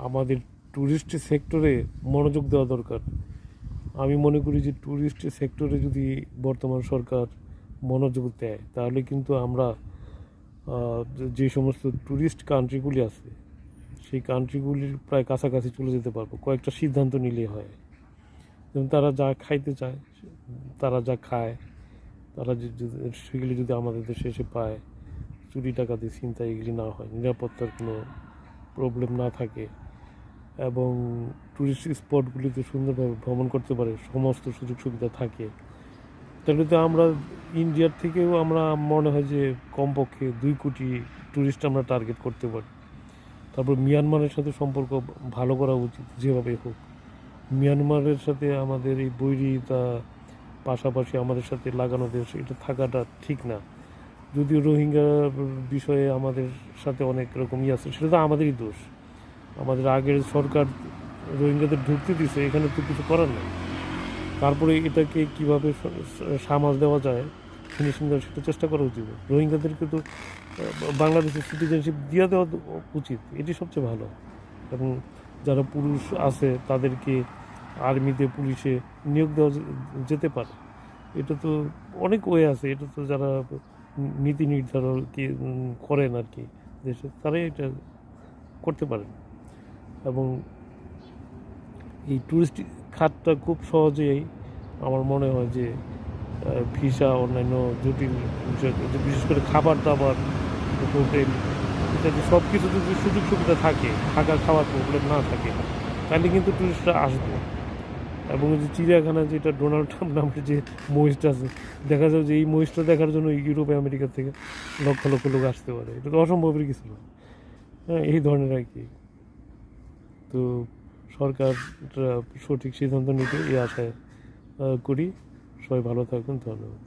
আমাদের ট্যুরিস্ট সেক্টরে মনোযোগ দেওয়া দরকার। আমি মনে করি যে ট্যুরিস্ট সেক্টরে যদি বর্তমান সরকার মনোযোগ দেয় তাহলে কিন্তু আমরা যে সমস্ত ট্যুরিস্ট কান্ট্রিগুলি আছে সেই কান্ট্রিগুলির প্রায় কাছাকাছি চলে যেতে পারবো কয়েকটা সিদ্ধান্ত নিলে হয়। যেমন তারা যা খাইতে চায়, তারা যা খায়, তারা সেগুলি যদি আমাদের দেশে এসে পায়, চুরি ডাকাতি ছিনতাই এগুলি না হয়, নিরাপত্তার কোনো প্রবলেম না থাকে এবং টুরিস্ট স্পটগুলিতে সুন্দরভাবে ভ্রমণ করতে পারে, সমস্ত সুযোগ সুবিধা থাকে, তাহলে তো আমরা ইন্ডিয়ার থেকেও আমরা মনে হয় যে কমপক্ষে 2 কোটি টুরিস্ট আমরা টার্গেট করতে পারি। তারপর মিয়ানমারের সাথে সম্পর্ক ভালো করা উচিত যেভাবে হোক। মিয়ানমারের সাথে আমাদের এই বৈরিতা পাশাপাশি আমাদের সাথে লাগানো দেশ, এটা থাকাটা ঠিক না। যদিও রোহিঙ্গা বিষয়ে আমাদের সাথে অনেক রকমই আছে, সেটা তো আমাদেরই দোষ। আমাদের আগের সরকার রোহিঙ্গাদের ঢুকতে দিছে, এখানে তো কিছু করার নেই। তারপরে এটাকে কীভাবে সামাল দেওয়া যায়, ফিনিশিং দেওয়া, সেটা চেষ্টা করা উচিত। রোহিঙ্গাদেরকে তো বাংলাদেশের সিটিজেনশিপ দিয়ে দেওয়া উচিত, এটি সবচেয়ে ভালো। এবং যারা পুরুষ আছে তাদেরকে আর্মিতে, পুলিশে নিয়োগ দেওয়া যেতে পারে। এটা তো অনেক ওয়ে আছে, এটা তো যারা নীতি নির্ধারণ করেন আর কি দেশে, তারাই এটা করতে পারেন। এবং এই ট্যুরিস্ট খাতটা খুব সহজেই আমার মনে হয় যে ভিসা, অন্যান্য জটিল বিষয়, বিশেষ করে খাবার দাবার, হোটেল ইত্যাদি সব কিছু যদি সুযোগ সুবিধা থাকে, থাকা খাওয়ার প্রবলেম না থাকে, তাহলে কিন্তু টুরিস্টরা আসবে। এবং যে চিড়িয়াখানা, যেটা ডোনাল্ড ট্রাম্প নামের যে মহিষটা আছে, দেখা যায় যে এই মহিষটা দেখার জন্য ইউরোপ আমেরিকা থেকে লক্ষ লক্ষ লোক আসতে পারে। এটা তো অসম্ভবের কিছু না। হ্যাঁ, এই ধরনের আর কি। তো সরকার সঠিক সিদ্ধান্ত নিতে এই আশায় করি। সবাই ভালো থাকবেন, ধন্যবাদ।